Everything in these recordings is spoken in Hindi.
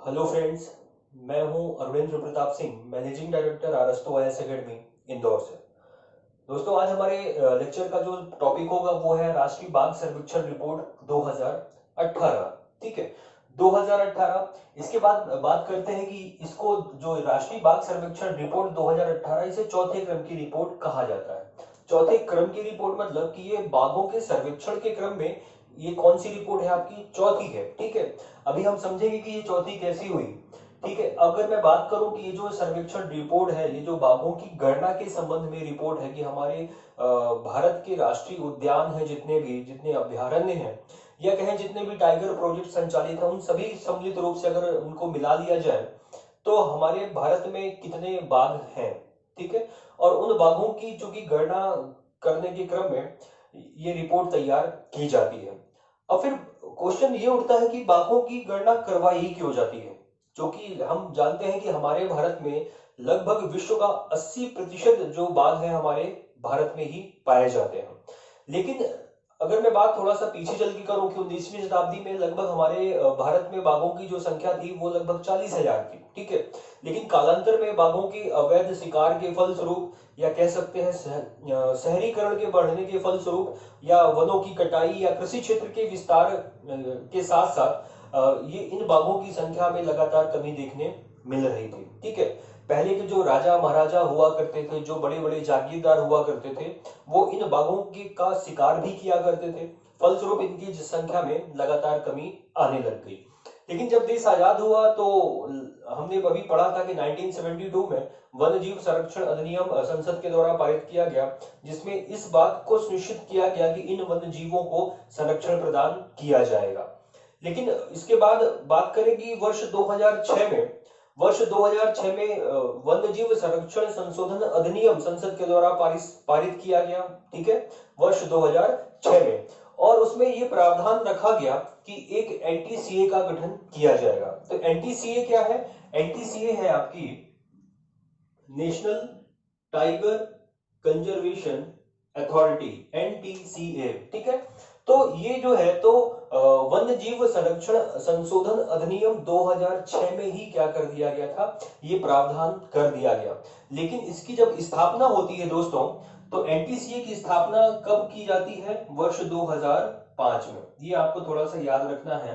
Hello friends. मैं हूं Arvindra Pratap Singh, managing director Arastu IAS academy Indore से। दोस्तों, आज हमारे लेक्चर का जो टॉपिक होगा वो है राष्ट्रीय बाघ सर्वेक्षण रिपोर्ट 2018। ठीक है, 2018। इसके बाद बात करते हैं कि इसको जो राष्ट्रीय बाघ सर्वेक्षण रिपोर्ट 2018, इसे चौथे क्रम की रिपोर्ट कहा जाता है। चौथे क्रम की रिपोर्ट मतलब कि ये बाघों के सर्वेक्षण के क्रम में ये कौन सी रिपोर्ट है, आपकी चौथी है। ठीक है, अभी हम समझेंगे कि ये चौथी कैसी हुई। ठीक है, अगर मैं बात करूं कि ये जो सर्वेक्षण रिपोर्ट है, ये जो बाघों की गणना के संबंध में रिपोर्ट है कि हमारे भारत के राष्ट्रीय उद्यान है, जितने अभयारण्य हैं, या कहें जितने भी टाइगर प्रोजेक्ट संचालित है, उन सभी सम्मिलित रूप से अगर उनको मिला लिया जाए तो हमारे भारत में कितने बाघ हैं। ठीक है, और उन बाघों की चूंकि गणना करने के क्रम में ये रिपोर्ट तैयार की जाती है। अब फिर क्वेश्चन ये उठता है कि बाघों की गणना करवाई क्यों जाती है, क्योंकि हम जानते हैं कि हमारे भारत में लगभग विश्व का 80% जो बाघ है हमारे भारत में ही पाए जाते हैं। लेकिन अगर मैं बात थोड़ा सा पीछे चल के करूं कि 19वीं शताब्दी में लगभग हमारे भारत में बाघों की जो संख्या थी वो लगभग 40,000 थी। ठीक है, लेकिन कालांतर में बाघों के अवैध शिकार के फलस्वरूप, या कह सकते हैं शहरीकरण के बढ़ने के फलस्वरूप, या वनों की कटाई या कृषि क्षेत्र के विस्तार के साथ साथ ये इन बाघों की संख्या में लगातार कमी देखने मिल रही थी। ठीक है, पहले के जो राजा महाराजा हुआ करते थे, जो बड़े बड़े जागीरदार हुआ करते थे, वो इन बाघों की का शिकार भी किया करते थे। फलस्वरूप इनकी संख्या में लगातार कमी आने लग गई। लेकिन जब देश आजाद हुआ तो हमने अभी पढ़ा था कि 1972 में वन्य जीव संरक्षण अधिनियम संसद के द्वारा पारित किया गया, जिसमें इस बात को सुनिश्चित किया गया कि इन वन्य जीवों को संरक्षण प्रदान किया जाएगा। लेकिन इसके बाद बात करें कि वर्ष 2006 में वन्य जीव संरक्षण संशोधन अधिनियम संसद के द्वारा पारित किया गया। ठीक है, वर्ष 2006 में, और उसमें यह प्रावधान रखा गया कि एक एनटीसीए का गठन किया जाएगा। तो एनटीसीए क्या है? एनटीसीए है आपकी national tiger conservation authority, NTCA. ठीक है, तो ये जो है तो वन्य जीव संरक्षण संशोधन अधिनियम 2006 में ही क्या कर दिया गया था, ये प्रावधान कर दिया गया। लेकिन इसकी जब स्थापना होती है दोस्तों, तो एनटीसीए की स्थापना कब की जाती है? वर्ष 2005 में। ये आपको थोड़ा सा याद रखना है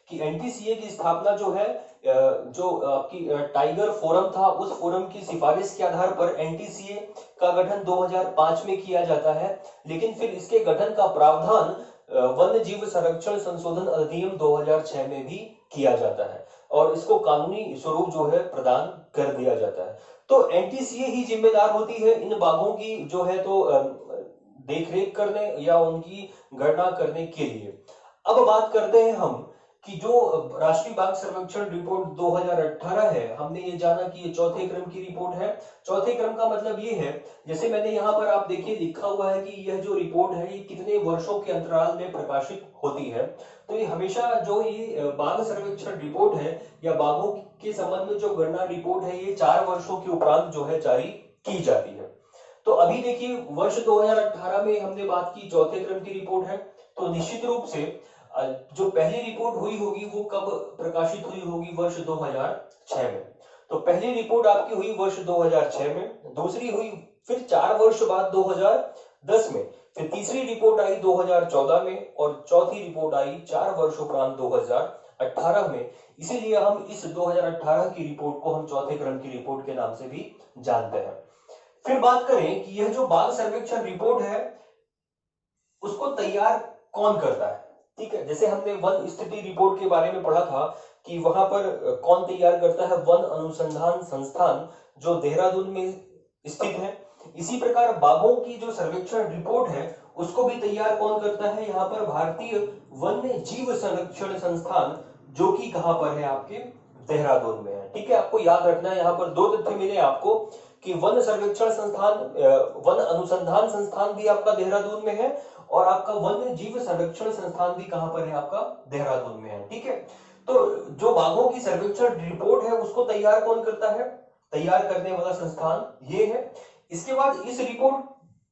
कि एनटीसीए की स्थापना जो है, जो आपकी टाइगर फोरम था, उस फोरम की सिफारिश के आधार पर एनटीसीए का गठन 2005 में किया जाता है। लेकिन फिर इसके गठन का प्रावधान वन्य जीव संरक्षण संशोधन अधिनियम 2006 में भी किया जाता है, और इसको कानूनी स्वरूप जो है प्रदान कर दिया जाता है। तो एनटीसीए ही जिम्मेदार होती है इन बाघों की जो है तो देखरेख करने या उनकी गणना करने के लिए। अब बात करते हैं हम कि जो राष्ट्रीय बाघ सर्वेक्षण रिपोर्ट 2018 है, हमने ये जाना कि ये चौथे क्रम की रिपोर्ट है। चौथे क्रम का मतलब ये है, जैसे मैंने यहाँ पर आप देखिए लिखा हुआ है कि यह जो रिपोर्ट है ये कितने वर्षों के अंतराल में प्रकाशित होती है। तो ये हमेशा जो ये बाघ सर्वेक्षण रिपोर्ट है या बाघों के संबंध में जो गणना रिपोर्ट है, ये 4 वर्षों के उपरांत जो है जारी की जाती है। तो अभी देखिए वर्ष 2018 में हमने बात की चौथे क्रम की रिपोर्ट है। तो निश्चित रूप से जो पहली रिपोर्ट हुई होगी वो कब प्रकाशित हुई होगी? वर्ष 2006 में। तो पहली रिपोर्ट आपकी हुई वर्ष 2006 में, दूसरी हुई फिर 4 वर्ष बाद 2010 में, फिर तीसरी रिपोर्ट आई 2014 में, और चौथी रिपोर्ट आई 4 वर्ष उपरांत 2018 में। इसीलिए हम इस 2018 की रिपोर्ट को हम चौथे क्रम की रिपोर्ट के नाम से भी जानते हैं। फिर बात करें कि यह जो बाघ सर्वेक्षण रिपोर्ट है उसको तैयार कौन करता है। ठीक है, जैसे हमने वन स्थिति रिपोर्ट के बारे में पढ़ा था कि वहां पर कौन तैयार करता है? वन अनुसंधान संस्थान, जो देहरादून में स्थित है। इसी प्रकार बाघों की जो सर्वेक्षण रिपोर्ट है उसको भी तैयार कौन करता है? यहाँ पर भारतीय वन्य जीव संरक्षण संस्थान, जो कि कहां पर है? आपके देहरादून में है। ठीक है, आपको याद रखना है, यहाँ पर 2 तथ्य मिले आपको कि वन सर्वेक्षण संस्थान, वन अनुसंधान संस्थान भी आपका देहरादून में है, और आपका वन्य जीव संरक्षण संस्थान भी कहां पर है? आपका देहरादून में है। ठीक है, तो जो बाघों की सर्वेक्षण रिपोर्ट है उसको तैयार कौन करता है? तैयार करने वाला संस्थान ये है। इसके बाद इस रिपोर्ट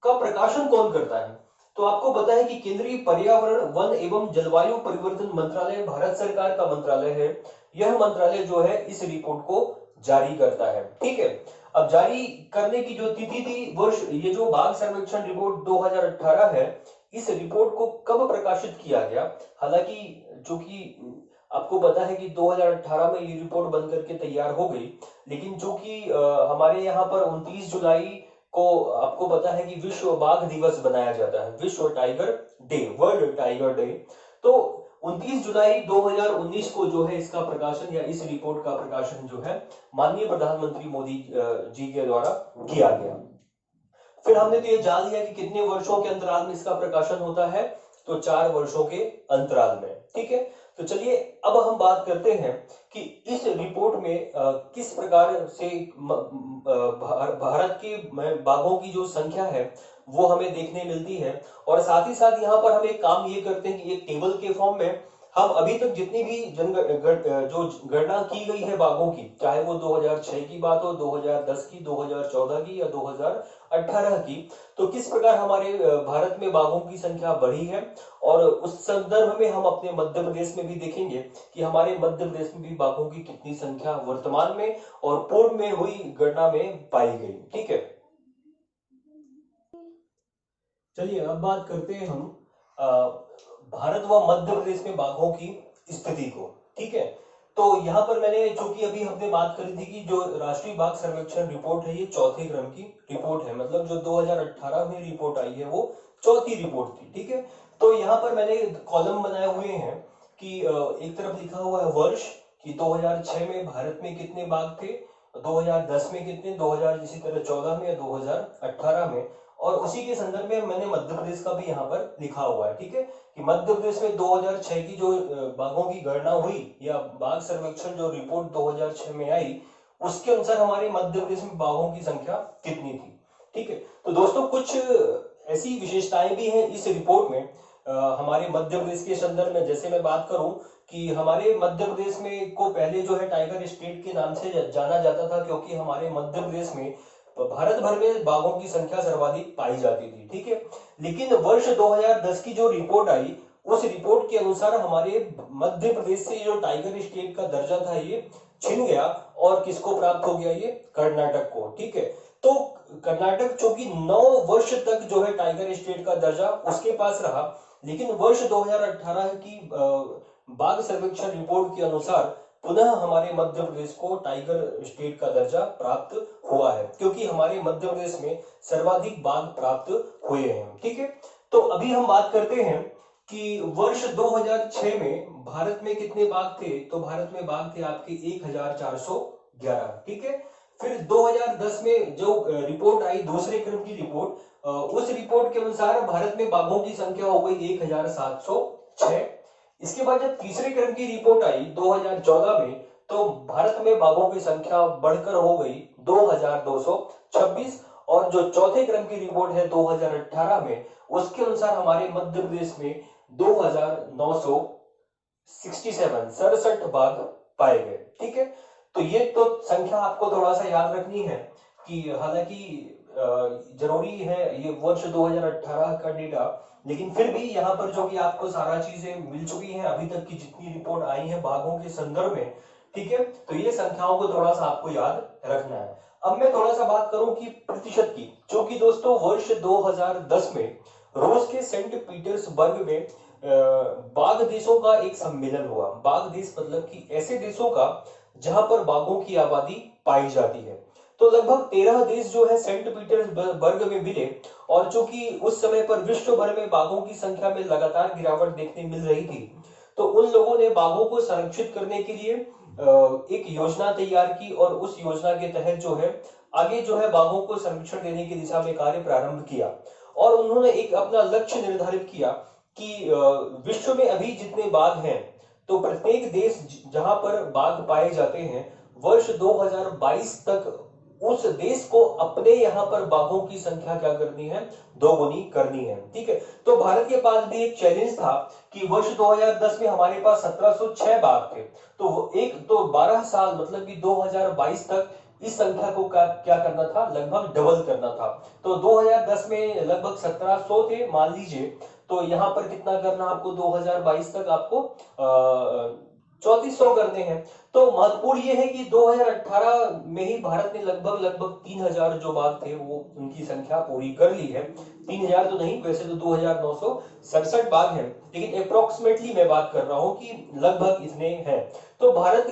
का प्रकाशन कौन करता है? तो आपको पता है कि केंद्रीय पर्यावरण वन एवं जलवायु परिवर्तन मंत्रालय भारत सरकार का मंत्रालय है। यह मंत्रालय जो है इस रिपोर्ट को जारी करता है। ठीक है, अब जारी करने की जो तिथि थी वर्ष, ये जो बाघ सर्वेक्षण रिपोर्ट 2018 है, इस रिपोर्ट को कब प्रकाशित किया गया? हालांकि जो कि आपको पता है कि 2018 में ये रिपोर्ट बन करके तैयार हो गई, लेकिन जो कि हमारे यहाँ पर 29 जुलाई को आपको पता है कि विश्व बाघ दिवस बनाया जाता है, विश्व tiger day, world tiger day. तो 29 जुलाई 2019 को जो है इसका प्रकाशन या इस रिपोर्ट का प्रकाशन जो है माननीय प्रधानमंत्री मोदी जी के द्वारा किया गया। फिर हमने तो ये जान लिया कि कितने वर्षों के अंतराल में इसका प्रकाशन होता है, तो 4 वर्षों के अंतराल में। ठीक है, तो चलिए अब हम बात करते हैं कि इस रिपोर्ट में किस प्रकार से भारत के बाघों की जो संख्या है वो हमें देखने मिलती है, और साथ ही साथ यहाँ पर हम एक काम ये करते हैं कि एक टेबल के फॉर्म में हम अभी तक जितनी भी जो गणना की गई है बाघों की, चाहे वो 2006 की बात हो, 2010 की, 2014 की या 2018 की, तो किस प्रकार हमारे भारत में बाघों की संख्या बढ़ी है, और उस संदर्भ में हम अपने मध्य प्रदेश में भी देखेंगे कि हमारे मध्य प्रदेश में भी बाघों की कितनी संख्या वर्तमान में और पूर्व में हुई गणना में पाई गई। ठीक है, चलिए अब बात करते हैं हम भारत व मध्य प्रदेश में बाघों की स्थिति को। ठीक है, तो यहाँ पर मैंने, चूंकि अभी हमने बात करी थी कि जो राष्ट्रीय बाघ सर्वेक्षण रिपोर्ट है ये चौथे क्रम की रिपोर्ट है, मतलब जो 2018 में रिपोर्ट आई है वो चौथी रिपोर्ट थी। ठीक है, तो यहाँ पर मैंने कॉलम बनाए हुए हैं कि एक तरफ लिखा हुआ है वर्ष कि 2006 में भारत में कितने बाघ थे, 2010 में कितने, 2000 इसी तरह 14 में या 2018 में, और उसी के संदर्भ में मैंने मध्य प्रदेश का भी यहाँ पर लिखा हुआ है। ठीक है, कि मध्य प्रदेश में 2006 की जो बाघों की गणना हुई या बाघ सर्वेक्षण जो रिपोर्ट 2006 में आई, उसके अनुसार हमारे मध्य प्रदेश में बाघों की संख्या कितनी थी। ठीक है, तो दोस्तों कुछ ऐसी विशेषताएं भी हैं इस रिपोर्ट में हमारे मध्य प्रदेश के संदर्भ में। जैसे मैं बात करूं कि हमारे मध्य प्रदेश में को पहले जो है टाइगर स्टेट के नाम से जाना जाता था, क्योंकि हमारे मध्य प्रदेश में भारत भर में बाघों की संख्या सर्वाधिक पाई जाती थी। ठीक है, लेकिन वर्ष 2010 की जो रिपोर्ट आई, उस रिपोर्ट के अनुसार हमारे मध्य प्रदेश से जो टाइगर स्टेट का दर्जा था ये छिन गया, और किसको प्राप्त हो गया? ये कर्नाटक को। ठीक है, तो कर्नाटक चूंकि 9 वर्ष तक जो है टाइगर स्टेट का दर्जा उसके पास रहा, लेकिन वर्ष 2018 की बाघ सर्वेक्षण रिपोर्ट के अनुसार पुनः हमारे मध्य प्रदेश को टाइगर स्टेट का दर्जा प्राप्त हुआ है, क्योंकि हमारे मध्य प्रदेश में सर्वाधिक बाघ प्राप्त हुए हैं। ठीक है, तो अभी हम बात करते हैं कि वर्ष 2006 में भारत में कितने बाघ थे, तो भारत में बाघ थे आपके 1411। ठीक है, फिर 2010 में जो रिपोर्ट आई, दूसरे क्रम की रिपोर्ट, उस रिपोर्ट के अनुसार भारत में बाघों की संख्या हो गई 1706। इसके बाद जब तीसरे क्रम की रिपोर्ट आई 2014 में, तो भारत में बाघों की संख्या बढ़कर हो गई 2226, और जो चौथे क्रम की रिपोर्ट है 2018 में, उसके अनुसार हमारे मध्य प्रदेश में 2967 बाघ पाए गए। ठीक है, तो ये तो संख्या आपको थोड़ा सा याद रखनी है कि हालांकि जरूरी है ये वर्ष 2018 का डेटा, लेकिन फिर भी यहाँ पर जो कि आपको सारा चीजें मिल चुकी हैं अभी तक की जितनी रिपोर्ट आई है बाघों के संदर्भ में। ठीक है, तो ये संख्याओं को थोड़ा सा आपको याद रखना है। अब मैं थोड़ा सा बात करूं कि प्रतिशत की, जो कि दोस्तों वर्ष 2010 में रूस के सेंट पीटर्सबर्ग में बाघ देशों का एक सम्मेलन हुआ। बाघ देश मतलब कि ऐसे देशों का जहां पर बाघों की आबादी पाई जाती है। तो लगभग 13 देश जो है सेंट पीटर्सबर्ग में मिले, और चूंकि उस समय पर विश्व भर में बाघों की संख्या में लगातार गिरावट देखने मिल रही थी, तो उन लोगों ने बाघों को संरक्षित करने के लिए एक योजना तैयार की, और उस योजना के तहत जो है आगे जो है बाघों को संरक्षण देने की दिशा में कार्य प्रारंभ किया, और उन्होंने एक अपना लक्ष्य निर्धारित किया कि विश्व में अभी जितने बाघ हैं, तो प्रत्येक देश जहां पर बाघ पाए जाते हैं, वर्ष 2022 तक उस देश को अपने यहाँ पर बाघों की संख्या क्या करनी है? दोगुनी करनी है। ठीक है, तो भारत के पास भी एक चैलेंज था कि वर्ष 2010 में हमारे पास 1706 बाघ थे, तो 12 साल मतलब कि 2022 तक इस संख्या को क्या करना था, लगभग डबल करना था। तो 2010 में लगभग 1700 थे मान लीजिए, तो यहाँ पर कितना करना आपको, 2022 तक आपको 3400 करने हैं। तो महत्वपूर्ण ये है कि 2018 में ही भारत ने लगभग 3000 जो बाघ थे वो उनकी संख्या पूरी कर ली है। 3000 तो नहीं, वैसे तो 2967 बाघ हैं, लेकिन अप्रोक्सीमेटली मैं बात कर रहा हूं कि लगभग इतने हैं। तो भारत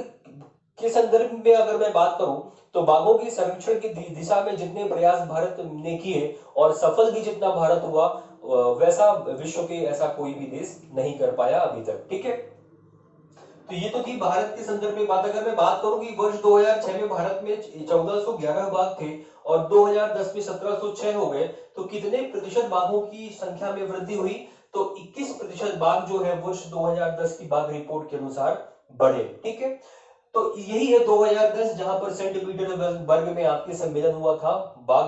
के संदर्भ में अगर मैं बात करूं तो बाघों के संरक्षण की दिशा में जितने प्रयास भारत ने किए और सफल भी जितना भारत हुआ, वैसा विश्व के ऐसा कोई भी देश नहीं कर पाया अभी तक। ठीक है, तो ये तो थी भारत के संदर्भ में बात। अगर मैं बात करूं कि वर्ष 2006 में भारत में 1411 बाघ थे और 2010 में 1706 हो गए, तो कितने प्रतिशत बाघों की संख्या में वृद्धि हुई, तो 21% बाघ जो है वर्ष 2010 की बाघ रिपोर्ट के अनुसार बढ़े। ठीक है, तो यही है 2010, जहां पर सेंट पीटर्सबर्ग में आपके सम्मेलन हुआ था बाघ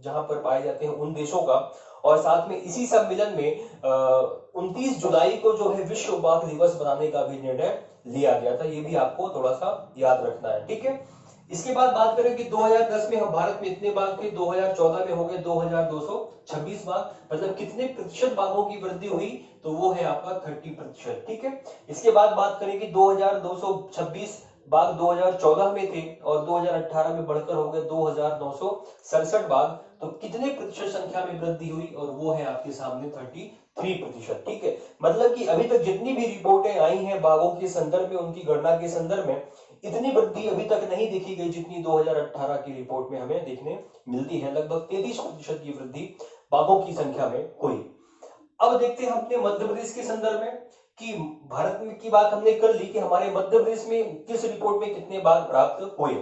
जहां पर पाए जाते हैं उन देशों का, और साथ में इसी सम्मेलन में 29 जुलाई को जो है विश्व बाघ दिवस बनाने का भी निर्णय लिया गया था। ये भी आपको थोड़ा सा याद रखना है। ठीक है, इसके बाद बात करें कि 2010 में हम भारत में इतने बाघ थे, 2014 में हो गए 2226 बाघ, मतलब कितने प्रतिशत बाघों की वृद्धि हुई, तो वो है आपका 30%। ठीक है, इसके बाद बात करें कि 2226 बाघ 2014 में थे और 2018 में बढ़कर हो गए 2967 बाघ, तो कितने प्रतिशत संख्या में वृद्धि हुई, और वो है आपके सामने 33%। ठीक है, मतलब कि अभी तक जितनी भी रिपोर्टें आई हैं बाघों के संदर्भ में, उनकी गणना के संदर्भ में, इतनी वृद्धि अभी तक नहीं देखी गई जितनी 2018 की रिपोर्ट में हमें देखने मिलती है। लगभग 33% की वृद्धि बाघों की संख्या में हुई। अब देखते हैं अपने मध्य प्रदेश के संदर्भ में कि भारत में की बात हमने कर ली कि हमारे मध्य प्रदेश में किस रिपोर्ट में कितने बाघ प्राप्त हुए।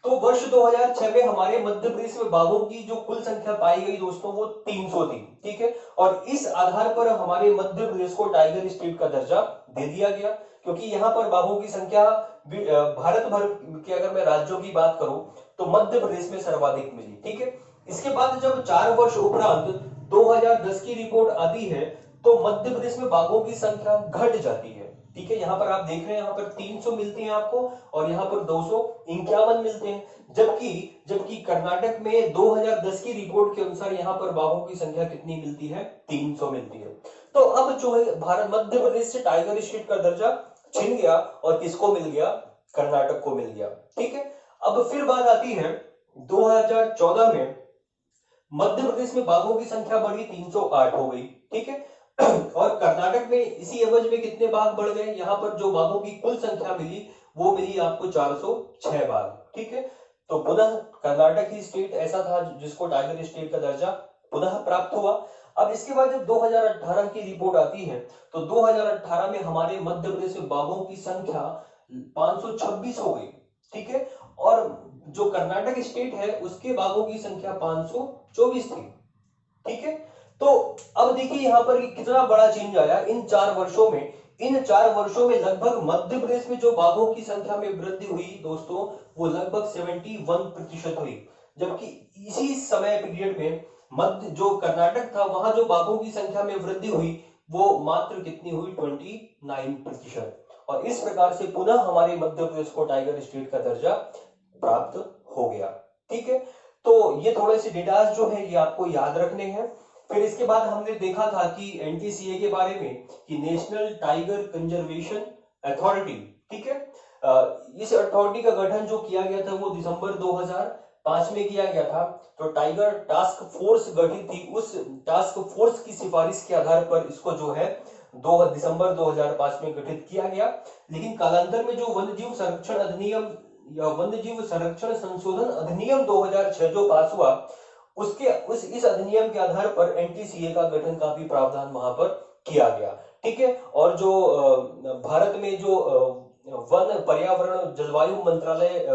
तो वर्ष 2006 में हमारे मध्य प्रदेश में बाघों की जो कुल संख्या पाई गई दोस्तों, वो 300 थी। ठीक है, और इस आधार पर हमारे मध्य प्रदेश को टाइगर स्टेट का दर्जा दे दिया गया, क्योंकि यहाँ पर बाघों की संख्या भारत भर के अगर मैं राज्यों की बात करूं तो मध्य प्रदेश में सर्वाधिक मिली। ठीक है, इसके बाद जब 4 वर्ष उपरांत 2010 की रिपोर्ट आती है तो मध्य प्रदेश में बाघों की संख्या घट जाती है। ठीक है, यहाँ पर आप देख रहे हैं, यहाँ पर 300 मिलती हैं आपको और यहाँ पर 251 मिलते हैं, जबकि कर्नाटक में 2010 की रिपोर्ट के अनुसार यहाँ पर बाघों की संख्या कितनी मिलती है, 300 मिलती है। तो अब जो है भारत मध्य प्रदेश से टाइगर स्टेट का दर्जा छिन गया और किसको मिल गया, कर्नाटक को मिल गया। ठीक है, अब फिर बात आती है 2014 में मध्य प्रदेश में बाघों की संख्या बढ़ी, 308 हो गई। ठीक है, और कर्नाटक में इसी एवज में कितने बाघ बढ़ गए, यहाँ पर जो बाघों की कुल संख्या मिली वो मिली आपको 406 बाघ। ठीक है, तो पुनः कर्नाटक ही स्टेट ऐसा था जिसको टाइगर स्टेट का दर्जा पुनः प्राप्त हुआ। अब इसके बाद जब 2018 की रिपोर्ट आती है तो 2018 में हमारे मध्य प्रदेश में बाघों की संख्या 526 हो गई। ठीक है, और जो कर्नाटक स्टेट है उसके बाघों की संख्या 524 थी। ठीक है, तो अब देखिए यहाँ पर कितना बड़ा चेंज आया इन 4 वर्षों में। इन 4 वर्षों में लगभग मध्य प्रदेश में जो बाघों की संख्या में वृद्धि हुई दोस्तों, वो लगभग 71% हुई, जबकि इसी समय पीरियड में मध्य जो कर्नाटक था वहां जो बाघों की संख्या में वृद्धि हुई वो मात्र कितनी हुई, 29%। और इस प्रकार से पुनः हमारे मध्य प्रदेश को टाइगर स्टेट का दर्जा प्राप्त हो गया। ठीक है, तो ये थोड़े से डेटास जो है ये आपको याद रखने हैं। फिर इसके बाद हमने देखा था कि एनटीसीए के बारे में कि नेशनल टाइगर कंजर्वेशन अथॉरिटी। ठीक है, इस अथॉरिटी का गठन जो किया गया था वो दिसंबर 2005 में किया गया था। तो टाइगर टास्क फोर्स गठित थी, उस टास्क फोर्स की सिफारिश के आधार पर इसको जो है 2 दिसंबर 2005 में गठित किया गया। लेकिन कालांतर में जो वन्यजीव संरक्षण अधिनियम या वन्यजीव संरक्षण संशोधन अधिनियम 2006 जो पास हुआ, इस अधिनियम के आधार पर एनटीसीए का गठन का भी प्रावधान वहां पर किया गया। ठीक है, और जो भारत में जो वन पर्यावरण जलवायु मंत्रालय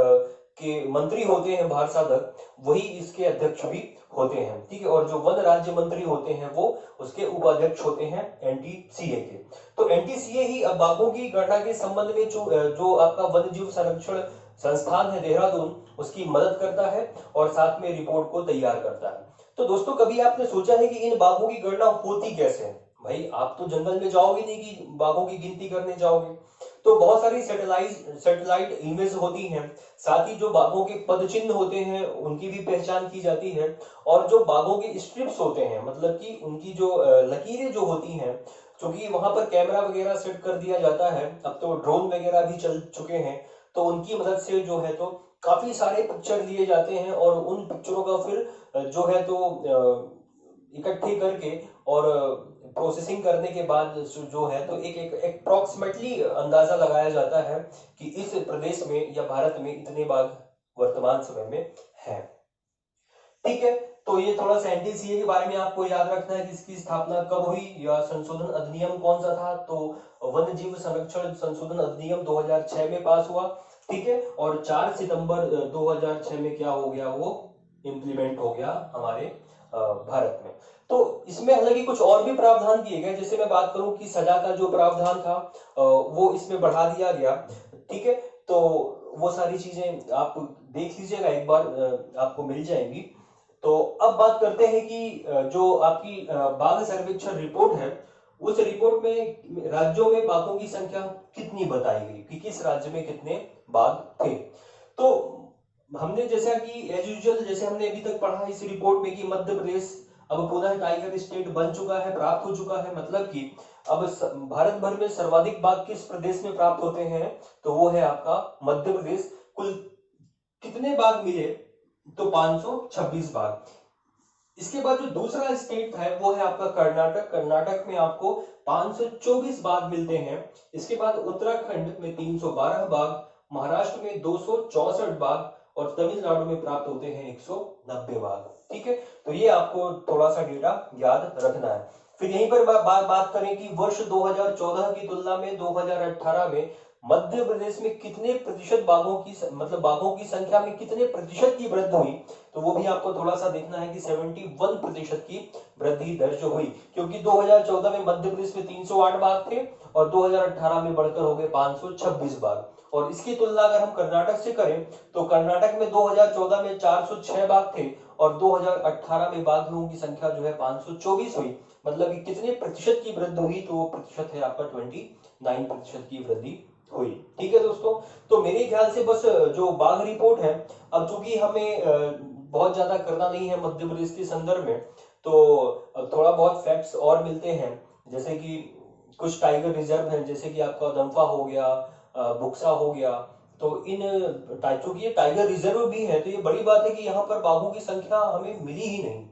के मंत्री होते हैं भारत साधक, वही इसके अध्यक्ष भी होते हैं। ठीक है, और जो वन राज्य मंत्री होते हैं वो उसके उपाध्यक्ष होते हैं एनटीसीए के। तो एनटीसीए ही अब बाघों की गणना के संबंध में जो आपका वन्यजीव संरक्षण संस्थान है देहरादून, उसकी मदद करता है और साथ में रिपोर्ट को तैयार करता है। तो दोस्तों, कभी आपने सोचा है कि इन बाघों की गणना होती कैसे है? भाई आप तो जंगल में जाओगे नहीं कि बाघों की गिनती करने जाओगे, तो बहुत सारी सैटेलाइट इमेज होती हैं, साथ ही जो बाघों के पद चिन्ह होते हैं उनकी भी पहचान की जाती है, और जो बाघों के स्ट्रिप्स होते हैं, मतलब कि उनकी जो लकीरें जो होती हैं, क्योंकि वहां पर कैमरा वगैरह सेट कर दिया जाता है, अब तो ड्रोन वगैरह भी चल चुके हैं, तो उनकी मदद से जो है तो काफी सारे पिक्चर लिए जाते हैं, और उन पिक्चरों का फिर जो है तो इकट्ठे करके और प्रोसेसिंग करने के बाद जो है तो एक अप्रोक्सीमेटली अंदाजा लगाया जाता है कि इस प्रदेश में या भारत में इतने बाघ वर्तमान समय में है। ठीक है, तो ये थोड़ा सा एनटीसीए के बारे में आपको याद रखना है कि इसकी स्थापना कब हुई या संशोधन अधिनियम कौन सा था, तो वन्य जीव संरक्षण संशोधन अधिनियम 2006 में पास हुआ। ठीक है, और 4 सितंबर 2006 में क्या हो गया, वो इंप्लीमेंट हो गया हमारे भारत में। तो इसमें हालांकि कुछ और भी प्रावधान किए गए, जैसे मैं बात करूं कि सजा का जो प्रावधान था वो इसमें बढ़ा दिया गया। ठीक है, तो वो सारी चीजें आप देख लीजिएगा एक बार, आपको मिल जाएंगी। तो अब बात करते हैं कि जो आपकी बाघ सर्वेक्षण रिपोर्ट है, उस रिपोर्ट में राज्यों में बाघों की संख्या कितनी बताई गई कि किस राज्य में कितने बाघ थे। तो हमने जैसा कि एज यूजुअल जैसे हमने अभी तक पढ़ा इस रिपोर्ट में कि मध्य प्रदेश अब पुनः टाइगर स्टेट बन चुका है, प्राप्त हो चुका है, मतलब कि अब भारत भर में सर्वाधिक बाघ किस प्रदेश में प्राप्त होते हैं, तो वो है आपका मध्य प्रदेश। कुल कितने बाघ मिले, तो 526 बाघ। इसके बाद जो दूसरा स्टेट है वो है आपका कर्नाटक। कर्नाटक में आपको 524 बाघ मिलते हैं। इसके बाद उत्तराखंड में 312 बाघ, महाराष्ट्र में 264 बाघ, और तमिलनाडु में प्राप्त होते हैं 190 बाघ। ठीक है, तो ये आपको थोड़ा सा डेटा याद रखना है। फिर यहीं पर बात करें कि वर्ष 2014 की तुलना में 2018 में मध्य प्रदेश में कितने प्रतिशत बाघों की मतलब बाघों की संख्या में कितने प्रतिशत की वृद्धि हुई, तो वो भी आपको थोड़ा सा देखना है कि 71% की वृद्धि दर्ज हुई, क्योंकि 2014 में मध्य प्रदेश में 308 बाघ थे और 2018 में बढ़कर हो गए 526 बाघ। और इसकी तुलना अगर हम कर्नाटक से करें तो कर्नाटक में 2014 में 406 बाघ थे और 2018 में बाघों की संख्या जो है 524 हुई, मतलब कि कितने प्रतिशत की वृद्धि हुई, तो वो प्रतिशत है आपका 29% की वृद्धि हुई। ठीक है दोस्तों, तो मेरे ख्याल से बस जो बाघ रिपोर्ट है, अब चूंकि हमें बहुत ज्यादा करना नहीं है मध्य प्रदेश के संदर्भ में, तो थोड़ा बहुत फैक्ट्स और मिलते हैं, जैसे कि कुछ टाइगर रिजर्व हैं, जैसे कि आपका दंफा हो गया, बुक्सा हो गया। तो इन चूंकि ये टाइगर रिजर्व भी है, तो ये बड़ी बात है कि यहाँ पर बाघों की संख्या हमें मिली ही नहीं।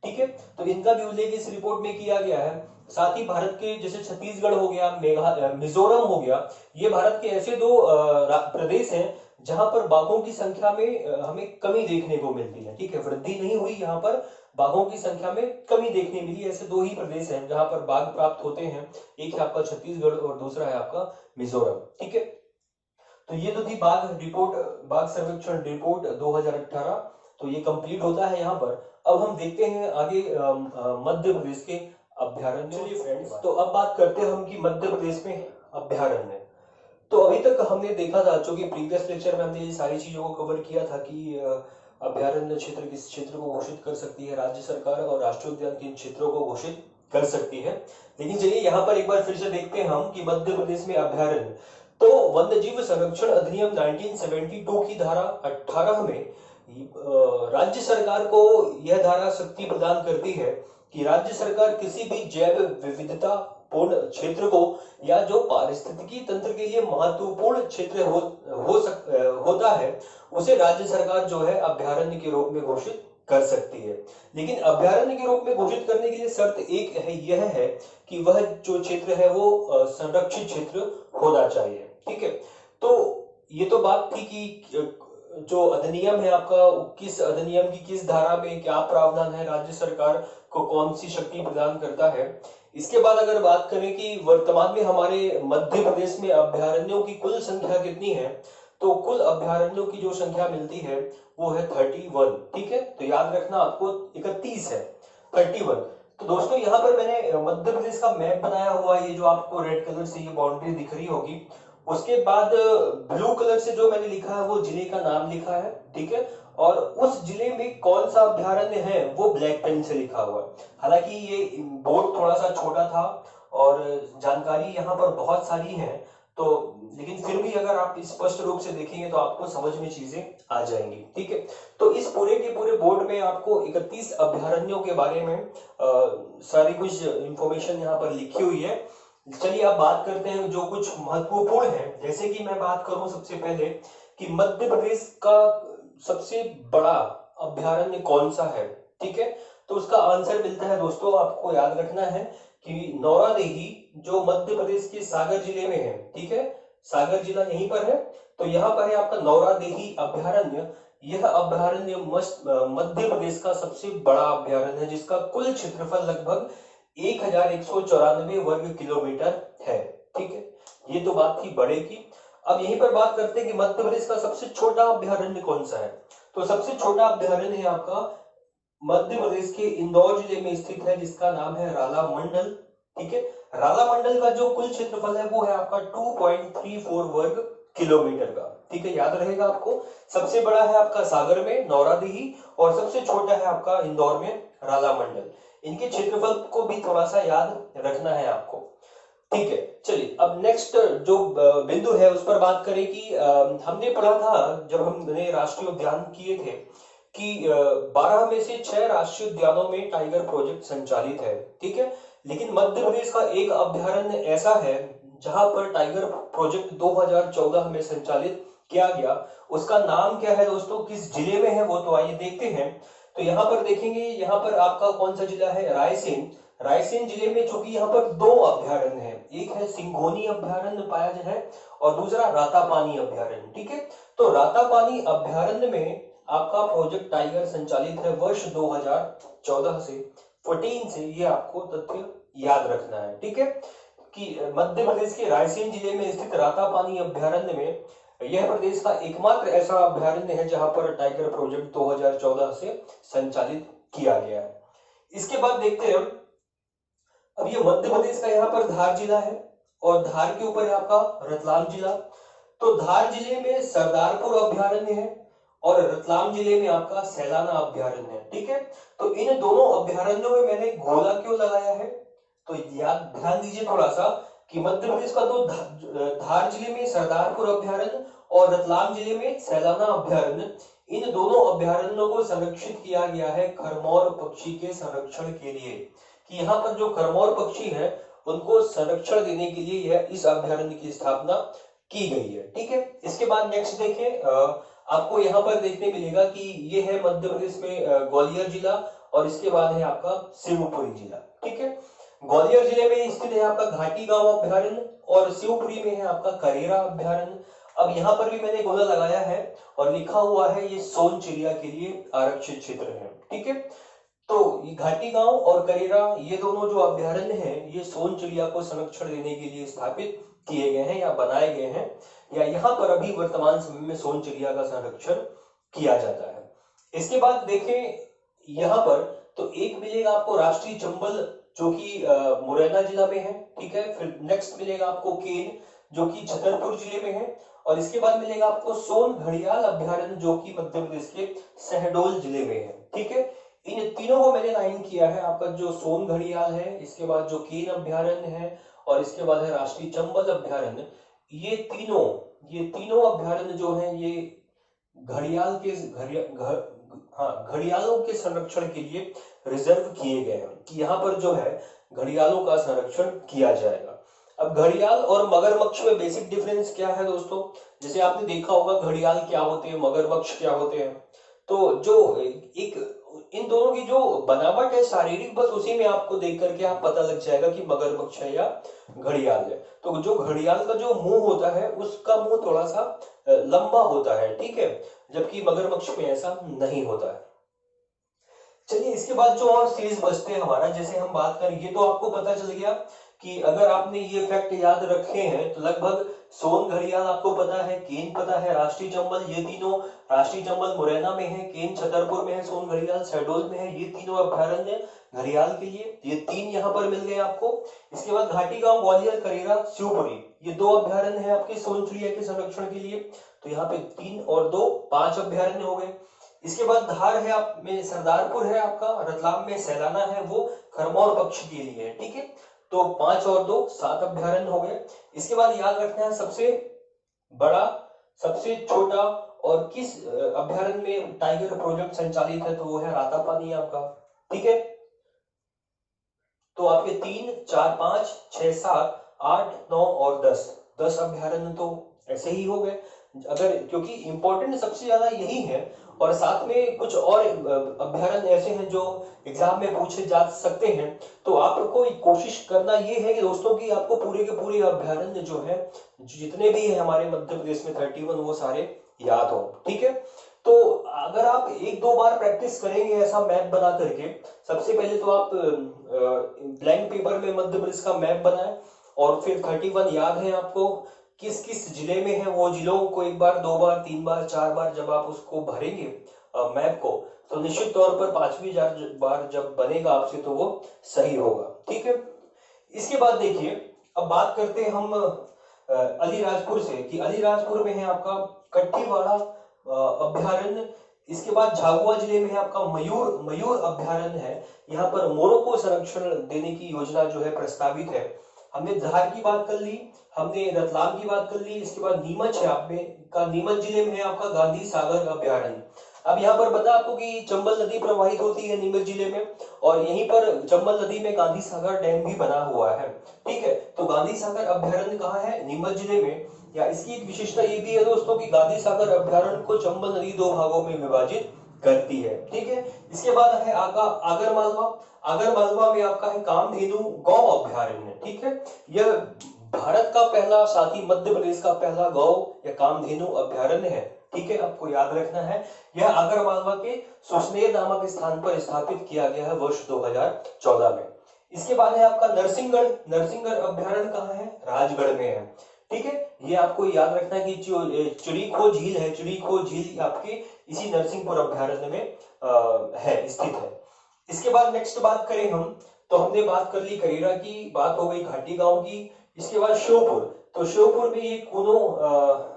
ठीक है, तो इनका भी उल्लेख इस रिपोर्ट में किया गया है। साथ ही भारत के जैसे छत्तीसगढ़ हो गया, मिजोरम हो गया, ये भारत के ऐसे दो प्रदेश हैं जहां पर बाघों की संख्या में हमें कमी देखने को मिलती है। ठीक है, वृद्धि नहीं हुई, यहाँ पर बाघों की संख्या में कमी देखने मिली। ऐसे दो ही प्रदेश हैं जहां पर बाघ प्राप्त होते हैं, एक है आपका छत्तीसगढ़ और दूसरा है आपका मिजोरम। ठीक है, तो ये तो थी बाघ सर्वेक्षण रिपोर्ट 2018। तो ये कंप्लीट होता है यहाँ पर। अब हम देखते हैं आगे मध्य प्रदेश के अभ्यारण्य। चलिए फ्रेंड्स, तो अब बात करते हैं हम कि मध्य प्रदेश में अभ्यारण्य। तो अभी तक हमने देखा था, चूंकि प्रीवियस लेक्चर में हमने ये सारी चीजों को कवर किया था कि अभ्यारण्य क्षेत्र किस क्षेत्र को घोषित कर सकती है राज्य सरकार, और राष्ट्रीय उद्यान किन क्षेत्रों को घोषित कर सकती है। लेकिन चलिए यहाँ पर एक बार फिर से देखते हैं हम कि मध्य प्रदेश में अभ्यारण्य। तो वन्य जीव संरक्षण अधिनियम 1972 की धारा 18 में राज्य सरकार को यह धारा शक्ति प्रदान करती है कि राज्य सरकार किसी भी जैव विविधता पूर्ण क्षेत्र को या जो पारिस्थितिकी तंत्र के लिए महत्वपूर्ण क्षेत्र होता है, उसे राज्य सरकार जो है अभ्यारण्य के रूप में घोषित कर सकती है। लेकिन अभ्यारण्य के रूप में घोषित करने के लिए शर्त एक है, यह है कि वह जो क्षेत्र है वो संरक्षित क्षेत्र होना चाहिए। ठीक है, तो ये तो बात थी कि जो अधिनियम है आपका, किस अधिनियम की किस धारा में क्या प्रावधान है, राज्य सरकार को कौन सी शक्ति प्रदान करता है। इसके बाद अगर बात करें कि वर्तमान में हमारे मध्य प्रदेश में अभ्यारण्यों की कुल संख्या कितनी है, तो कुल अभ्यारण्यों की जो संख्या मिलती है वो है 31। ठीक है, तो याद रखना आपको 31 है, 31। तो दोस्तों यहाँ पर मैंने मध्य प्रदेश का मैप बनाया हुआ है, ये जो आपको रेड कलर से ये बाउंड्री दिख रही होगी। उसके बाद ब्लू कलर से जो मैंने लिखा है वो जिले का नाम लिखा है। ठीक है, और उस जिले में कौन सा अभ्यारण्य है वो ब्लैक पेन से लिखा हुआ है। हालांकि ये बोर्ड थोड़ा सा छोटा था और जानकारी यहाँ पर बहुत सारी है, तो लेकिन फिर भी अगर आप स्पष्ट रूप से देखेंगे तो आपको समझ में चीजें आ जाएंगी। ठीक है, तो इस पूरे के पूरे बोर्ड में आपको 31 अभयारण्यों के बारे में सारी कुछ इंफॉर्मेशन यहाँ पर लिखी हुई है। चलिए अब बात करते हैं जो कुछ महत्वपूर्ण है। जैसे कि मैं बात करूं सबसे पहले कि मध्य प्रदेश का सबसे बड़ा अभयारण्य कौन सा है। ठीक है, तो उसका आंसर मिलता है दोस्तों, आपको याद रखना है कि नौरादेही जो मध्य प्रदेश के सागर जिले में है। ठीक है, सागर जिला यहीं पर है, तो यहाँ पर है आपका नौरादेही अभयारण्य। यह अभयारण्य मध्य प्रदेश का सबसे बड़ा अभयारण्य है, जिसका कुल क्षेत्रफल लगभग 1194 वर्ग किलोमीटर है। ठीक है, ये तो बात थी बड़े की। अब यहीं पर बात करते हैं कि मध्य प्रदेश का सबसे छोटा अभयारण्य कौन सा है। तो सबसे छोटा अभयारण्य है आपका मध्य प्रदेश के इंदौर जिले में स्थित है, जिसका नाम है राला मंडल। ठीक है, राला मंडल का जो कुल क्षेत्रफल है वो है आपका 2.34 वर्ग किलोमीटर का। ठीक है, याद रहेगा आपको। सबसे बड़ा है आपका सागर में नौरादेही, और सबसे छोटा है आपका इंदौर में राला मंडल। इनके क्षेत्रफल को भी थोड़ा सा याद रखना है आपको। ठीक है, चलिए अब नेक्स्ट जो बिंदु है उस पर बात करें कि हमने पढ़ा था जब हमने राष्ट्रीय उद्यान किए थे कि 12 में से 6 राष्ट्रीय उद्यानों में टाइगर प्रोजेक्ट संचालित है। ठीक है, लेकिन मध्य प्रदेश का एक अभयारण्य ऐसा है जहां पर टाइगर प्रोजेक्ट 2014 में संचालित किया गया। उसका नाम क्या है दोस्तों, किस जिले में है, वो तो आइए देखते हैं। तो यहाँ पर देखेंगे, यहाँ पर आपका कौन सा जिला है, रायसेन। रायसेन जिले में चूंकि यहाँ पर 2 अभयारण्य है, एक है सिंघोनी अभयारण्य पाया है और दूसरा रातापानी अभयारण्य। ठीक है, तो रातापानी अभयारण्य में आपका प्रोजेक्ट टाइगर संचालित है वर्ष 2014 से 14 से, ये आपको तथ्य याद रखना है। ठीक है, कि मध्य प्रदेश के रायसेन जिले में स्थित रातापानी अभयारण्य में यह प्रदेश का एकमात्र ऐसा अभयारण्य है जहां पर टाइगर प्रोजेक्ट 2014 से संचालित किया गया है। इसके बाद देखते हैं, अब ये मध्य प्रदेश का यहाँ पर धार जिला है और धार के ऊपर है आपका रतलाम जिला। तो धार जिले में सरदारपुर अभयारण्य है और रतलाम जिले में आपका सैलाना अभयारण्य है। ठीक है, तो इन दोनों अभयारण्यों में मैंने गोला क्यों लगाया है, तो याद ध्यान दीजिए थोड़ा सा कि मध्य प्रदेश का तो धार जिले में सरदारपुर अभयारण्य और रतलाम जिले में सैलाना अभयारण्य, इन दोनों अभयारण्यों को संरक्षित किया गया है खरमौर पक्षी के संरक्षण के लिए, कि यहाँ पर जो खरमौर पक्षी है उनको संरक्षण देने के लिए यह इस अभयारण्य की स्थापना की गई है। ठीक है, इसके बाद नेक्स्ट देखें, आपको यहाँ पर देखने मिलेगा कि ये है मध्य प्रदेश में ग्वालियर जिला और इसके बाद है आपका शिवपुरी जिला। ठीक है, ग्वालियर जिले में स्थित है आपका घाटी गांव अभयारण्य और शिवपुरी में है आपका करेरा अभयारण्य। अब यहाँ पर भी मैंने गोला लगाया है और लिखा हुआ है ये सोन चिड़िया के लिए आरक्षित क्षेत्र है। ठीक है, तो ये घाटी गांव और करेरा ये दोनों जो अभयारण्य हैं ये सोन चिड़िया को संरक्षण देने के लिए स्थापित किए गए हैं या बनाए गए हैं, या यहाँ पर अभी वर्तमान समय में सोन चिड़िया का संरक्षण किया जाता है। इसके बाद देखें यहाँ पर, तो एक मिलेगा आपको राष्ट्रीय चंबल जो कि मुरैना जिला में है। ठीक है, फिर नेक्स्ट मिलेगा आपको केन जो कि छतरपुर जिले में है, और इसके बाद मिलेगा आपको सोन घड़ियाल अभयारण्य जो कि मध्य प्रदेश के शहडोल जिले में है। ठीक है, इन तीनों को मैंने लाइन किया है, आपका जो सोन घड़ियाल है, इसके बाद जो केन अभयारण्य है और इसके बाद है राष्ट्रीय चंबल अभयारण्य। ये तीनों अभयारण्य जो है ये घड़ियाल के घड़ियालों के संरक्षण के लिए रिजर्व किए गए हैं, कि यहाँ पर जो है घड़ियालों का संरक्षण किया जाएगा। अब घड़ियाल और मगरमच्छ में बेसिक डिफरेंस क्या है दोस्तों, जैसे आपने देखा होगा घड़ियाल क्या होते हैं, मगरमच्छ क्या होते हैं, तो जो एक इन दोनों की जो बनावट है शारीरिक, बस उसी में आपको देख करके आप पता लग जाएगा कि मगरमच्छ है या घड़ियाल है। तो जो घड़ियाल का जो मुंह होता है उसका मुंह थोड़ा सा लंबा होता है। ठीक है, जबकि मगरमच्छ में ऐसा नहीं होता है। चलिए इसके बाद जो और सीरीज बचते हैं हमारा, जैसे हम बात करें, ये तो आपको पता चल गया कि अगर आपने ये फैक्ट याद रखे हैं तो लगभग सोन घड़ियाल आपको पता है, केन पता है, राष्ट्रीय चंबल, ये तीनों, राष्ट्रीय चंबल मुरैना में है, केन छतरपुर में है, सोन घड़ियाल शहडोल में है, ये तीनों अभयारण्य घड़ियाल के लिए, ये 3 यहाँ पर मिल गए आपको। इसके बाद घाटी गांव, ग्वालियर, करेरा, शिवपुरी, ये 2 अभयारण्य है आपके सोन चिड़िया के संरक्षण के लिए। तो यहाँ पे 3 और 2 5 अभयारण्य हो गए। इसके बाद धार है आप में सरदारपुर है आपका, रतलाम में सैलाना है, वो खरमौर पक्षी के लिए है। ठीक है, तो 5 और 2 7 अभ्यारण्य हो गए। इसके बाद याद रखना है सबसे बड़ा, सबसे छोटा और किस अभ्यारण्य में टाइगर प्रोजेक्ट संचालित है, तो वो है रातापानी आपका। ठीक है, तो आपके 3 4 5 6 7 8 9 और 10 अभ्यारण्य तो ऐसे ही हो गए, अगर क्योंकि इंपॉर्टेंट सबसे ज्यादा यही है। और साथ में कुछ और अभ्यारण्य ऐसे हैं जो एग्जाम में पूछे जा सकते हैं। तो आपको कोशिश करना ये है कि दोस्तों की आपको पूरे के पूरे अभ्यारण्य जो है, जितने भी है हमारे मध्य प्रदेश में 31, वो सारे याद हो। ठीक है, तो अगर आप एक दो बार प्रैक्टिस करेंगे ऐसा मैप बना करके, सबसे पहले तो आप ब्लैंक पेपर में मध्य प्रदेश का मैप बनाएं, और फिर 31 याद है आपको किस किस जिले में है, वो जिलों को एक बार, दो बार, तीन बार, चार बार जब आप उसको भरेंगे मैप को, तो निश्चित तौर पर 5वीं बार जब बनेगा आपसे तो वो सही होगा। ठीक है, इसके बाद देखिए, अब बात करते हैं हम अलीराजपुर से, कि अलीराजपुर में है आपका कट्टीवाड़ा अभ्यारण्य। इसके बाद झाबुआ जिले में है आपका मयूर अभ्यारण्य है। यहाँ पर मोरों को संरक्षण देने की योजना जो है प्रस्तावित है। हमने धार की बात कर ली, हमने रतलाम की बात कर ली। इसके बाद नीमच है का नीमच जिले में है आपका गांधी सागर अभ्यारण्य। अब यहाँ पर बता आपको कि चंबल नदी प्रवाहित होती है नीमच जिले में, और यहीं पर चंबल नदी में गांधी सागर डैम भी बना हुआ है। ठीक है, तो गांधी सागर अभ्यारण्य कहाँ है, नीमच जिले में। या इसकी एक विशेषता ये भी है दोस्तों कि गांधी सागर अभ्यारण्य को चंबल नदी 2 भागों में विभाजित करती है। ठीक है, इसके बाद है आगरमालवा में आपका है कामधेनु गौ अभ्यारण्य। ठीक है, यह भारत का पहला, साथ ही मध्य प्रदेश का पहला गौ या कामधेनु अभ्यारण्य है। ठीक है, आपको याद रखना है, यह आगरमालवा के सुसनेर नामक स्थान पर स्थापित किया गया है वर्ष 2014 में। इसके बाद है आपका नरसिंहगढ़ अभ्यारण्य कहाँ है, राजगढ़ में है। ठीक है, ये आपको याद रखना है कि चिड़ीखो झील है, चिड़ीखो झील आपके इसी नरसिंहपुर अभ्यारण्य में है, स्थित है। इसके बाद नेक्स्ट बात करें हम, तो हमने बात कर ली करेरा की, बात हो गई घाटी गांव की। इसके बाद श्योपुर, तो श्योपुर में ये कूनो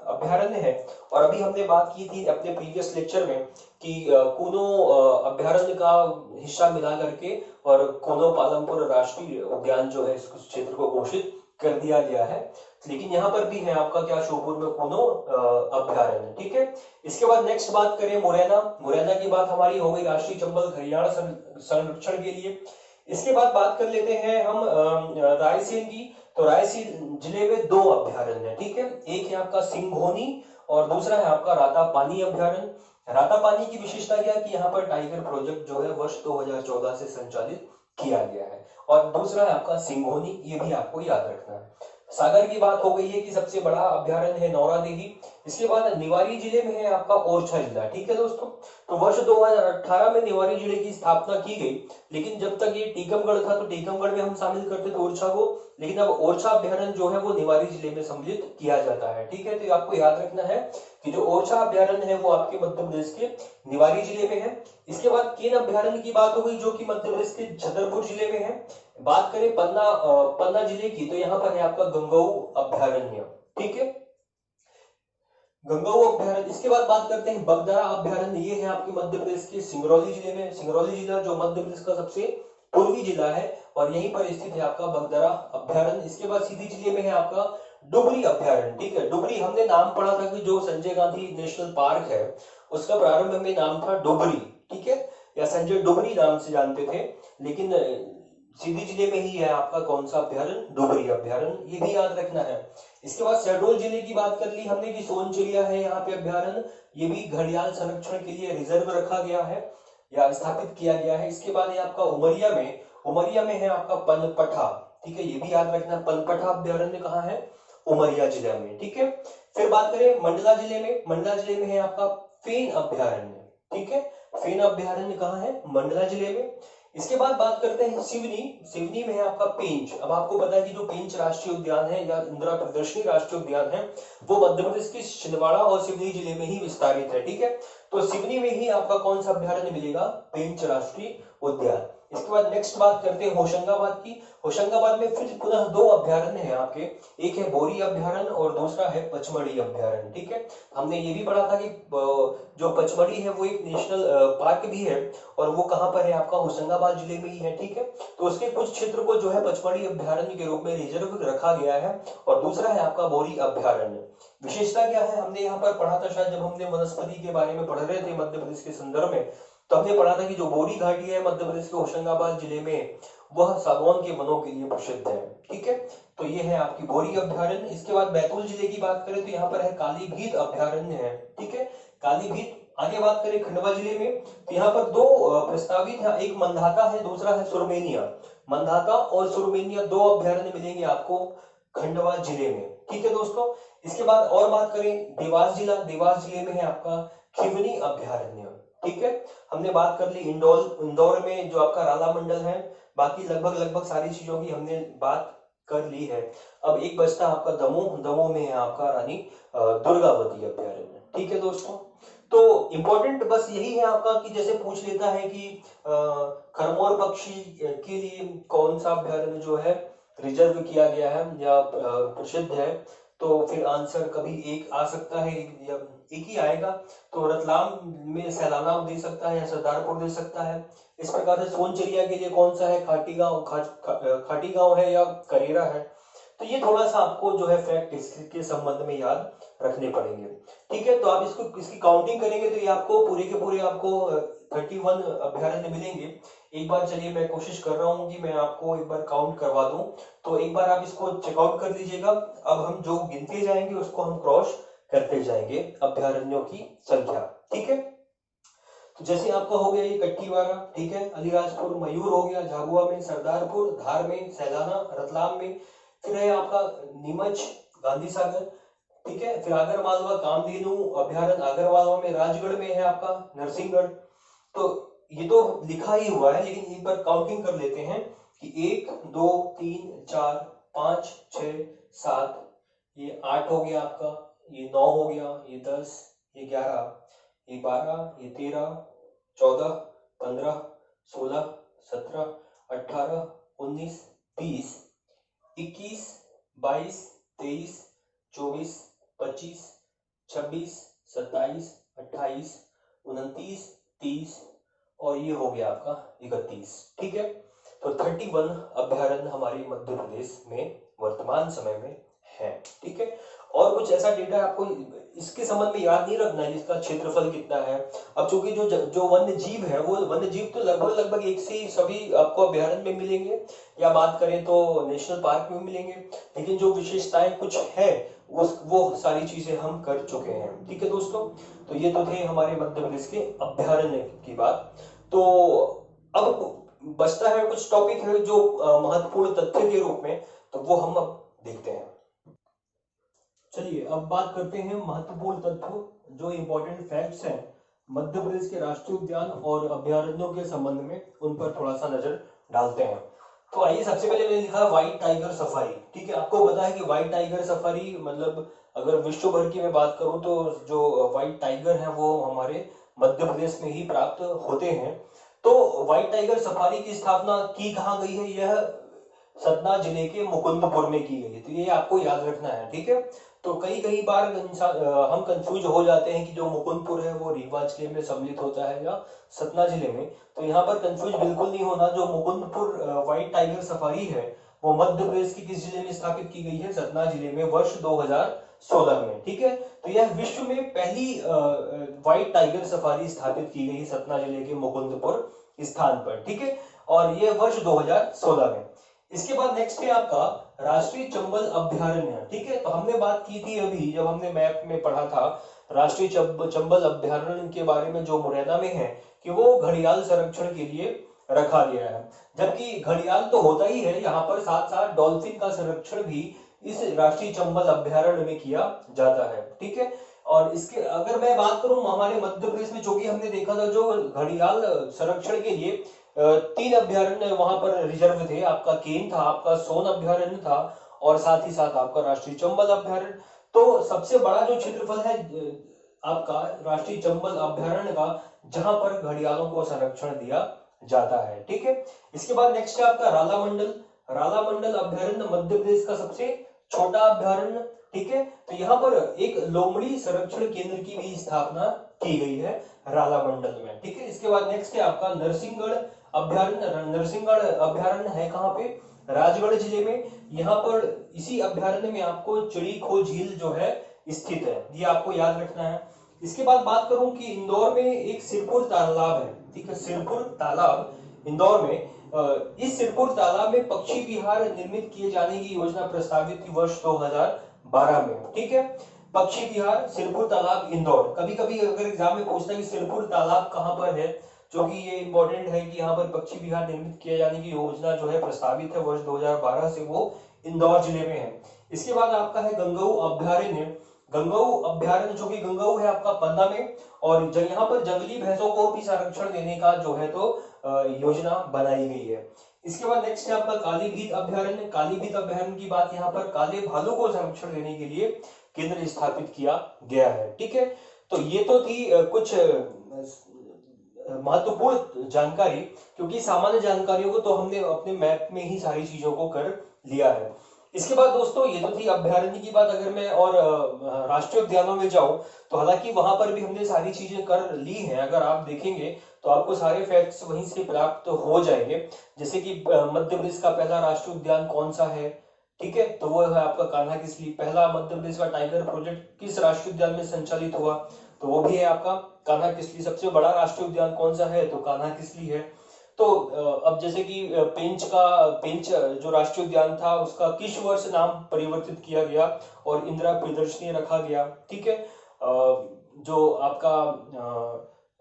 अभ्यारण्य है, और अभी हमने बात की थी अपने प्रीवियस लेक्चर में कि कूनो अभ्यारण्य का हिस्सा मिला करके और कूनो पालमपुर राष्ट्रीय उद्यान जो है इस क्षेत्र को घोषित कर दिया गया है। लेकिन यहाँ पर भी है आपका क्या, श्योपुर में कूनो अभ्यारण्य। ठीक है, इसके बाद नेक्स्ट बात करें मुरैना की बात हमारी हो गई राष्ट्रीय चंबल घड़ियाल संरक्षण के लिए। इसके बाद बात कर लेते हैं हम रायसेन की, तो रायसेन जिले में 2 अभ्यारण्य है। ठीक है, एक है आपका सिंघोनी और दूसरा है आपका रातापानी अभ्यारण्य। रातापानी की विशेषता क्या है कि यहाँ पर टाइगर प्रोजेक्ट जो है वर्ष 2014 से संचालित किया गया है, और दूसरा है आपका सिंघोनी, ये भी आपको याद रखना है। सागर की बात हो गई है कि सबसे बड़ा अभ्यारण्य है नौरा देवी। इसके बाद निवारी जिले में है आपका ओरछा जिला। ठीक है दोस्तों, तो वर्ष 2018 में निवारी जिले की स्थापना की गई, लेकिन जब तक ये टीकमगढ़ था तो टीकमगढ़ में हम शामिल करते थे ओरछा को, लेकिन अब ओरछा अभ्यारण्य जो है वो निवारी जिले में सम्मिलित किया जाता है। ठीक है, तो आपको याद रखना है कि जो ओरछा अभ्यारण्य है वो आपके मध्य प्रदेश के निवारी जिले में है। इसके बाद केन अभ्यारण्य की बात हो गई जो कि मध्य प्रदेश के छतरपुर जिले में है। बात करें पन्ना जिले की, तो यहाँ पर है आपका गंगऊ अभ्यारण्य। ठीक है, गंगऊ अभ्यारण्य। इसके बाद बात करते हैं बगदरा अभ्यारण्य, ये है आपके मध्य प्रदेश के सिंगरौली जिले में। सिंगरौली जिला जो मध्य प्रदेश का सबसे पूर्वी जिला है, और यहीं पर स्थित है आपका बगदरा अभ्यारण्य। इसके बाद सीधी जिले में है आपका डुबरी अभ्यारण्य। ठीक है, डुबरी हमने नाम पढ़ा था कि जो संजय गांधी नेशनल पार्क है उसका प्रारंभ में नाम था डुबरी। ठीक है, या संजय डुबरी नाम से जानते थे, लेकिन सीधी जिले में ही है आपका कौन सा अभ्यारण्य, डुबरी अभ्यारण्य, ये भी याद रखना है। इसके बाद शहडोल जिले की बात कर ली हमने कि सोनचिड़िया है यहाँ पे अभ्यारण्य, ये भी घड़ियाल संरक्षण के लिए रिजर्व रखा गया है या स्थापित किया गया है। इसके बाद है आपका उमरिया में है आपका पनपठा। ठीक है, ये भी याद रखना, पनपठा अभ्यारण्य कहाँ है, उमरिया जिले में। ठीक है, फिर बात करें मंडला जिले में है आपका फेन अभ्यारण्य। ठीक है, फेन अभ्यारण्य कहाँ है, मंडला जिले में। इसके बाद बात करते हैं सिवनी में है आपका पेंच। अब आपको पता है कि जो पेंच राष्ट्रीय उद्यान है या इंदिरा प्रदर्शनी राष्ट्रीय उद्यान है वो मध्य प्रदेश के छिंदवाड़ा और सिवनी जिले में ही विस्तारित है। ठीक है, तो सिवनी में ही आपका कौन सा अभ्यारण्य मिलेगा, पेंच राष्ट्रीय उद्यान। इसके बाद नेक्स्ट बात करते हैं होशंगाबाद की। होशंगाबाद में फिर पुनः दो अभ्यारण्य हैं आपके, एक है बोरी अभ्यारण्य और दूसरा है पचमढ़ी अभ्यारण्य। ठीक है, हमने ये भी पढ़ा था कि जो पचमढ़ी है वो एक नेशनल पार्क भी है और वो कहाँ पर है आपका, होशंगाबाद जिले में ही है। ठीक है, तो उसके कुछ क्षेत्र को जो है पचमढ़ी अभ्यारण्य के रूप में रिजर्व रखा गया है और दूसरा है आपका बोरी अभ्यारण्य। विशेषता क्या है, हमने यहाँ पर पढ़ा था शायद जब हमने वनस्पति के बारे में पढ़ रहे थे मध्य प्रदेश के संदर्भ में, तो हमने पढ़ा था कि जो बोरी घाटी है मध्य प्रदेश के होशंगाबाद जिले में, वह सागौन के वनों के लिए प्रसिद्ध है। ठीक है, तो ये है आपकी बोरी अभ्यारण्य। इसके बाद बैतूल जिले की बात करें तो यहाँ पर है कालीभीत अभ्यारण्य है। ठीक है, कालीभीत। आगे बात करें खंडवा जिले में तो यहाँ पर दो प्रस्तावित है, एक मंधाता है, दूसरा है सुरमेनिया। मंधाता और सुरमेनिया दो अभ्यारण्य मिलेंगे आपको खंडवा जिले में। ठीक है दोस्तों, इसके बाद और बात करें देवास जिला, देवास जिले में है आपका खिवनी अभ्यारण्य। ठीक है, हमने बात कर ली इंदौर में जो आपका राला मंडल है, बाकी लगभग सारी चीजों की हमने बात कर ली है। अब एक बचता आपका दमोह, दमोह में है आपका रानी दुर्गावती अभ्यारण्य। ठीक है दोस्तों, तो इंपॉर्टेंट बस यही है आपका कि जैसे पूछ लेता है कि खरमोर पक्षी के लिए कौन सा अभ्यारण्य जो है रिजर्व किया गया है या प्रसिद्ध है, तो फिर आंसर कभी एक आ सकता है, एक ही आएगा। तो रतलाम में सैलाना दे सकता है या सरदारपुर दे सकता है। इस प्रकार से सोनचरिया के लिए कौन सा है, खाटी गांव है या करेरा है। तो ये थोड़ा सा आपको जो है फैक्ट इसके संबंध में याद रखने पड़ेंगे। ठीक है, तो आप इसकी काउंटिंग करेंगे तो ये आपको पूरे के पूरे आपको 31 अभ्यारण्य मिलेंगे। एक बार चलिए मैं कोशिश कर रहा हूँ कि मैं आपको एक बार काउंट करवा दूं, तो एक बार आप इसको चेकआउट कर लीजिएगा। अब हम जो गिनते जाएंगे उसको हम क्रॉस करते जाएंगे अभ्यारण्यों की संख्या। ठीक है, तो जैसे आपका हो गया ये कट्टीवारा, ठीक है, अलीराजपुर, मयूर हो गया, झाबुआ में, सरदारपुर, धार में, सैलाना, रतलाम में, फिर है आपका नीमच, गांधी सागर। ठीक है, फिर आगर मालवा, कामधेनु अभ्यारण्य आगरमालवा में, राजगढ़ में है आपका नरसिंहगढ़। तो ये तो लिखा ही हुआ है, लेकिन एक बार काउंटिंग कर लेते हैं कि 1 2 3 4 5 6 7, ये 8 हो गया आपका, ये 9 हो गया, ये 10, ये 11, ये 12, ये 13, 14, 15, 16, 17, 18, 19, 20, 21, 22, 23, 24, 25, 26, 27, 28, 29, 30 और ये हो गया आपका 31। ठीक है, तो 31 अभ्यारण्य हमारे मध्य प्रदेश में वर्तमान समय में है। ठीक है, और कुछ ऐसा डेटा आपको इसके संबंध में याद नहीं रखना है जिसका क्षेत्रफल कितना है। अब चूंकि जो वन्य जीव है वो वन्य जीव तो लगभग एक से ही सभी आपको अभ्यारण्य में मिलेंगे, या बात करें तो नेशनल पार्क में मिलेंगे, लेकिन जो विशेषताएं कुछ है वो सारी चीजें हम कर चुके हैं। ठीक है दोस्तों, तो ये तो थे हमारे मध्य प्रदेश के अभ्यारण्य की बात। तो अब बचता है कुछ टॉपिक है जो महत्वपूर्ण तथ्य के रूप में, तो वो हम अब देखते हैं। चलिए अब बात करते हैं महत्वपूर्ण तथ्यों, जो इंपॉर्टेंट फैक्ट्स हैं मध्य प्रदेश के राष्ट्रीय उद्यान और अभ्यारण्यों के संबंध में, उन पर थोड़ा सा नजर डालते हैं। तो आइए, सबसे पहले मैंने लिखा व्हाइट टाइगर सफारी। ठीक है, आपको पता है कि व्हाइट टाइगर सफारी मतलब अगर विश्व भर की मैं बात करूं तो जो व्हाइट टाइगर है वो हमारे मध्य प्रदेश में ही प्राप्त होते हैं। तो व्हाइट टाइगर सफारी की स्थापना की कहाँ गई है, यह सतना जिले के मुकुंदपुर में की गई है। तो ये आपको याद रखना है। ठीक है, तो कई बार हम कंफ्यूज हो जाते हैं कि जो मुकुंदपुर है वो रीवा जिले में सम्मिलित होता है या सतना जिले में, तो यहाँ पर कंफ्यूज बिल्कुल नहीं होना। जो मुकुंदपुर व्हाइट टाइगर सफारी है वो मध्य प्रदेश के किस जिले में स्थापित की गई है, सतना जिले में, वर्ष 2016 में। ठीक है, तो यह विश्व में पहली व्हाइट टाइगर सफारी स्थापित की गई सतना जिले के मुकुंदपुर स्थान पर। ठीक है, और यह वर्ष 2016 में। इसके बाद नेक्स्ट है आपका राष्ट्रीय चंबल अभ्यारण्य। ठीक है, तो हमने बात की थी अभी जब हमने मैप में पढ़ा था राष्ट्रीय चंबल अभ्यारण्य के बारे में, जो मुरैना में है, कि वो घड़ियाल संरक्षण के लिए रखा गया है। जबकि घड़ियाल तो होता ही है यहाँ पर, साथ साथ डॉल्फिन का संरक्षण भी इस राष्ट्रीय चंबल अभ्यारण्य में किया जाता है। ठीक है, और इसके अगर मैं बात करूं हमारे मध्य प्रदेश में, चूंकि हमने देखा था जो घड़ियाल संरक्षण के लिए 3 अभ्यारण्य वहां पर रिजर्व थे, आपका केन था, आपका सोन अभ्यारण्य था, और साथ ही साथ आपका राष्ट्रीय चंबल अभ्यारण्य। तो सबसे बड़ा जो क्षेत्रफल है आपका राष्ट्रीय चंबल अभ्यारण्य का, जहां पर घड़ियालों को संरक्षण दिया जाता है। ठीक है, इसके बाद नेक्स्ट है आपका राला मंडल। राला मंडल अभ्यारण्य मध्य प्रदेश का सबसे छोटा अभ्यारण्य। ठीक है, तो यहाँ पर एक लोमड़ी संरक्षण केंद्र की भी स्थापना की गई है राला मंडल में। ठीक है, इसके बाद नेक्स्ट है आपका नरसिंहगढ़ अभ्यारण्य। नरसिंहगढ़ अभ्यारण्य है कहाँ पे? राजगढ़ जिले में। यहाँ पर इसी अभ्यारण्य में आपको चिड़ीखो झील जो है स्थित है, ये आपको याद रखना है। इसके बाद बात करूं कि इंदौर में एक सिरपुर तालाब है। ठीक है, सिरपुर तालाब इंदौर में, इस सिरपुर तालाब में पक्षी विहार निर्मित किए जाने की योजना प्रस्तावित थी वर्ष 2012 में। ठीक है, पक्षी विहार सिरपुर तालाब इंदौर। कभी कभी अगर एग्जाम में पूछता है कि सिरपुर तालाब कहां पर है, जो कि ये इंपॉर्टेंट है कि यहाँ पर पक्षी विहार निर्मित किए जाने की योजना जो है प्रस्तावित है वर्ष 2012 से, वो इंदौर जिले में है। इसके बाद आपका है गंगऊ अभ्यारण्य। गंगऊ अभ्यारण्य जो कि गंगऊ है आपका पन्ना में, और यहाँ पर जंगली भैंसों को भी संरक्षण देने का जो है तो योजना बनाई गई है। इसके बाद नेक्स्ट है आपका कालीभीत अभ्यारण्य। कालीभीत अभ्यारण्य की बात यहाँ पर काले भालू को संरक्षण देने के लिए केंद्र स्थापित किया गया है। ठीक है, तो ये तो थी कुछ महत्वपूर्ण जानकारी, क्योंकि सामान्य जानकारियों को तो हमने अपने मैप में ही सारी चीजों को कर लिया है। इसके बाद दोस्तों ये तो थी अभ्यारण्य की बात। अगर मैं और राष्ट्रीय उद्यानों में जाऊं तो हालांकि वहां पर भी हमने सारी चीजें कर ली हैं। अगर आप देखेंगे तो आपको सारे फैक्ट्स वहीं से प्राप्त हो जाएंगे। जैसे कि मध्य प्रदेश का पहला राष्ट्रीय उद्यान कौन सा है? ठीक है, तो वो है आपका कान्हा किसली। पहला मध्य प्रदेश का टाइगर प्रोजेक्ट किस राष्ट्रीय उद्यान में संचालित हुआ? तो वो भी है आपका कान्हा किसली। सबसे बड़ा राष्ट्रीय उद्यान कौन सा है? तो कान्हा किसली है। तो अब जैसे कि पेंच जो राष्ट्रीय उद्यान था उसका किस वर्ष नाम परिवर्तित किया गया और इंदिरा प्रियदर्शनी रखा गया। ठीक है, जो आपका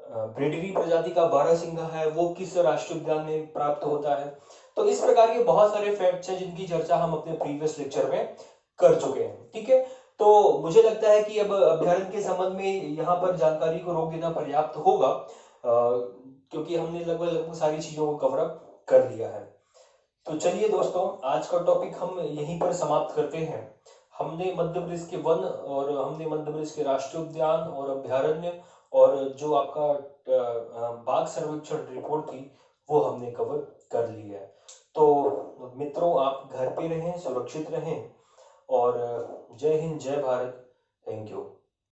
ब्रेडरी प्रजाति का बारहसिंगा है वो किस राष्ट्रीय उद्यान में प्राप्त होता है। तो इस प्रकार के बहुत सारे फैक्ट्स हैं जिनकी चर्चा हम अपने प्रीवियस लेक्चर में कर चुके हैं। ठीक है, तो मुझे लगता है कि अब अभ्यारण्य के संबंध में यहाँ पर जानकारी को रोक देना पर्याप्त होगा, क्योंकि हमने लगभग सारी चीजों को कवर अप कर लिया है। तो चलिए दोस्तों, आज का टॉपिक हम यहीं पर समाप्त करते हैं। हमने मध्य प्रदेश के वन और हमने मध्य प्रदेश के राष्ट्रीय उद्यान और अभ्यारण्य और जो आपका बाघ सर्वेक्षण रिपोर्ट थी वो हमने कवर कर ली है। तो मित्रों, आप घर पे रहें, सुरक्षित रहें, और जय हिंद, जय भारत। Thank you.